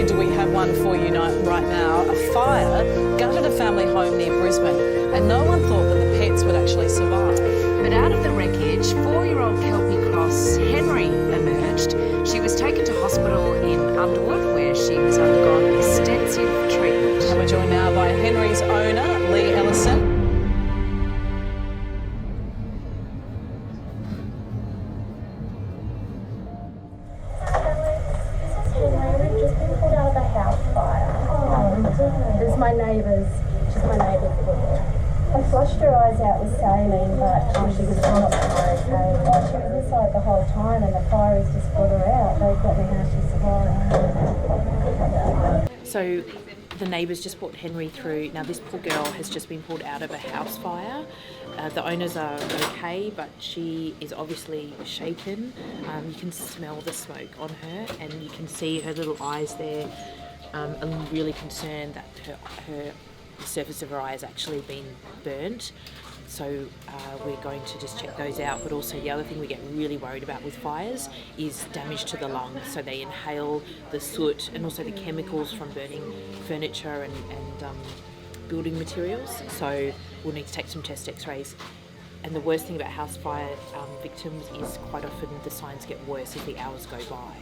only do we have one for you right now, a fire gutted a family home near Brisbane, and no one thought that the pets would actually survive. But out of the wreckage, 4-year-old Kelpie cross Henry emerged. She was taken to hospital in Underwood, where she has undergone extensive treatment. And we're joined now by Henry's owner, Lee Ellison. It's my neighbour's. She's my neighbour's daughter. I flushed her eyes out with saline, but she was not okay. She was inside the whole time, and the fire has just got her out. They don't know how she survived. So the neighbours just brought Henry through. Now this poor girl has just been pulled out of a house fire. The owners are okay, but she is obviously shaken. You can smell the smoke on her, and you can see her little eyes there. I'm really concerned that the surface of her eye has actually been burnt. So we're going to just check those out. But also the other thing we get really worried about with fires is damage to the lungs. So they inhale the soot and also the chemicals from burning furniture and building materials. So we'll need to take some chest x-rays. And the worst thing about house fire victims is quite often the signs get worse as the hours go by.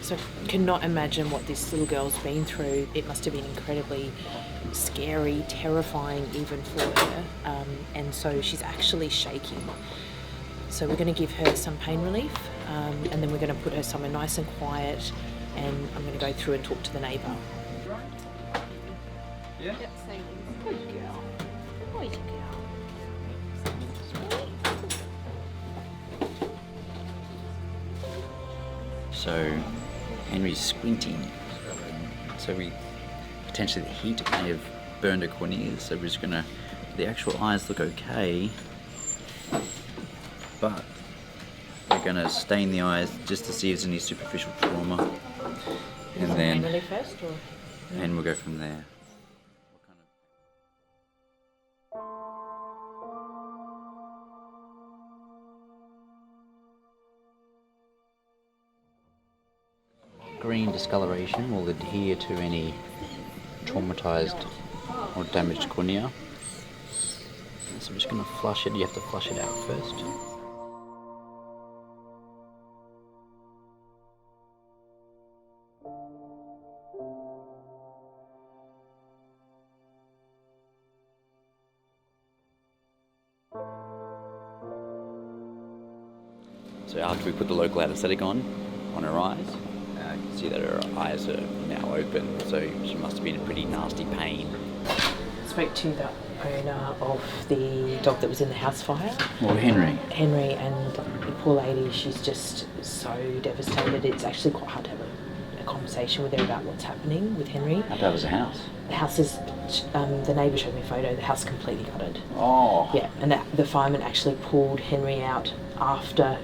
So I cannot imagine what this little girl's been through. It must have been incredibly scary, terrifying even for her. And so she's actually shaking. So we're going to give her some pain relief, and then we're going to put her somewhere nice and quiet, and I'm going to go through and talk to the neighbour. Yeah? Yep, same. Good girl. Good girl. So Henry's squinting. So potentially the heat may have burned her corneas. So we're just gonna, the actual eyes look okay, but we're gonna stain the eyes just to see if there's any superficial trauma, and then First, or? and we'll go from there. Green discoloration will adhere to any traumatized or damaged cornea. So I'm just going to flush it. You have to flush it out first. So after we put the local anaesthetic on her eyes, you can see that her eyes are now open, so she must have been in pretty nasty pain. I spoke to the owner of the dog that was in the house fire. Well, Henry, and the poor lady, she's just so devastated. It's actually quite hard to have a conversation with her about what's happening with Henry. how bad was the house? The house is, the neighbour showed me a photo, the house completely gutted. Oh. Yeah, and the fireman actually pulled Henry out after,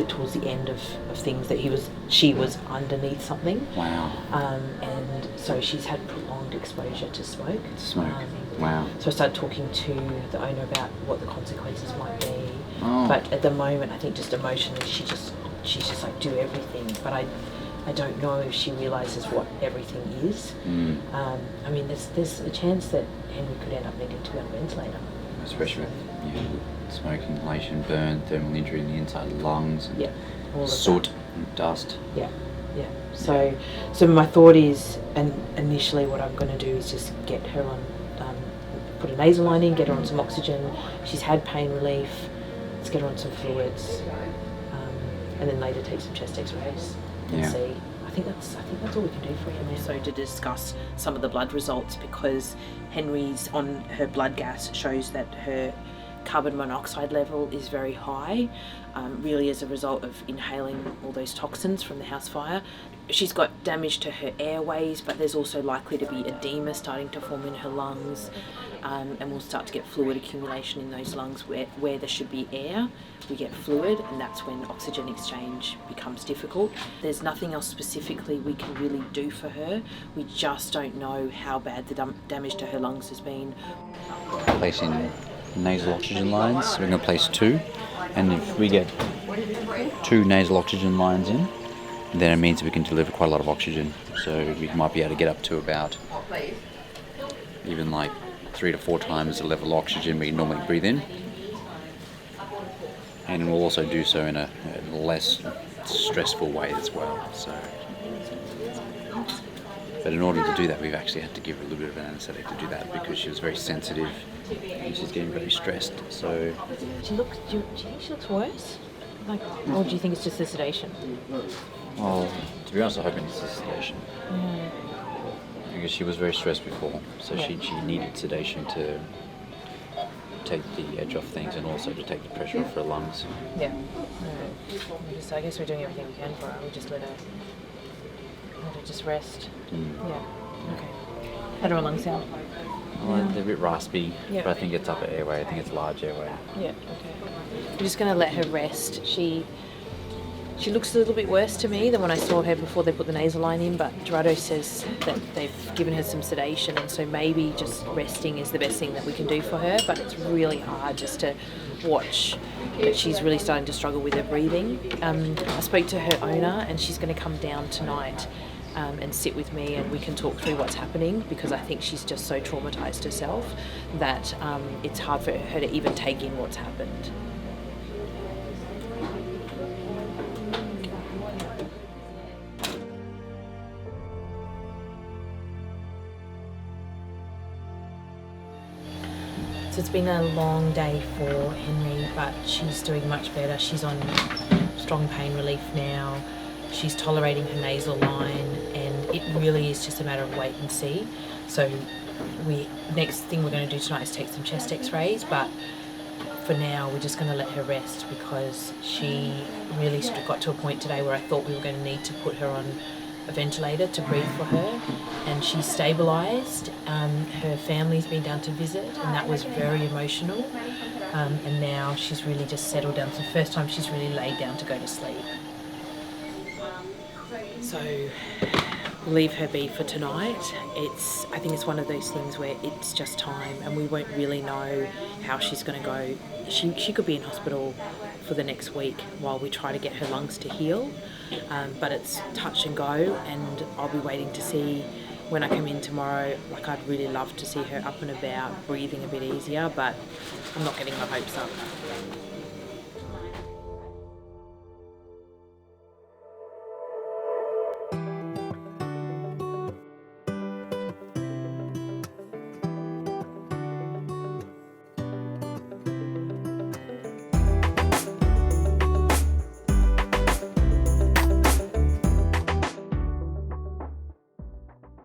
towards the end of things that she was underneath something. Wow. And so she's had prolonged exposure to smoke. Wow. So I started talking to the owner about what the consequences might be. Oh. But at the moment, I think just emotionally, she's just like, do everything. But I don't know if she realises what everything is. I mean, there's a chance that Henry could end up needing to be on a ventilator. Especially with smoke inhalation, burn, thermal injury in the inside of the lungs, and all of soot that. and dust. Yeah. So my thought is, and initially what I'm going to do is just get her on, put a nasal line in, get her on some oxygen. She's had pain relief. Let's get her on some fluids, and then later take some chest X-rays and see. I think that's all we can do for him. So to discuss some of the blood results, because Henry's on her blood gas shows that her carbon monoxide level is very high, really as a result of inhaling all those toxins from the house fire. She's got damage to her airways, but there's also likely to be edema starting to form in her lungs, and we'll start to get fluid accumulation in those lungs where there should be air. We get fluid, and that's when oxygen exchange becomes difficult. There's nothing else specifically we can really do for her. We just don't know how bad the damage to her lungs has been. Placing nasal oxygen lines, we're going to place 2, and if we get 2 nasal oxygen lines in, then it means we can deliver quite a lot of oxygen. So we might be able to get up to about even like 3 to 4 times the level of oxygen we normally breathe in. And we'll also do so in a less stressful way as well. But in order to do that, we've actually had to give her a little bit of an anaesthetic to do that because she was very sensitive and she's getting very stressed. So Do you think she looks worse? Like, or do you think it's just the sedation? well, to be honest, I hope it's the sedation. Because she was very stressed before, so she needed sedation to take the edge off things and also to take the pressure off her lungs. Yeah. I guess we're doing everything we can for her. We just let her just rest. Yeah. Okay. How do her lungs sound? Well, they're a bit raspy, Yeah. but I think it's upper airway. I think it's large airway. Yeah. Okay. We're just going to let her rest. She looks a little bit worse to me than when I saw her before they put the nasal line in, but Gerardo says that they've given her some sedation, and so maybe just resting is the best thing that we can do for her, but it's really hard just to watch that she's really starting to struggle with her breathing. I spoke to her owner, and she's going to come down tonight and sit with me, and we can talk through what's happening, because I think she's just so traumatised herself that it's hard for her to even take in what's happened. So it's been a long day for Henry, but she's doing much better. She's on strong pain relief now. She's tolerating her nasal line, and it really is just a matter of wait and see. So next thing we're going to do tonight is take some chest x-rays, but for now we're just going to let her rest, because she really got to a point today where I thought we were going to need to put her on a ventilator to breathe for her, and she's stabilised. Her family's been down to visit, and that was very emotional, and now she's really just settled down. It's the first time she's really laid down to go to sleep. So we'll leave her be for tonight. I think it's one of those things where it's just time, and we won't really know how she's going to go. She could be in hospital for the next week while we try to get her lungs to heal, but it's touch and go, and I'll be waiting to see when I come in tomorrow. Like, I'd really love to see her up and about, breathing a bit easier, but I'm not getting my hopes up.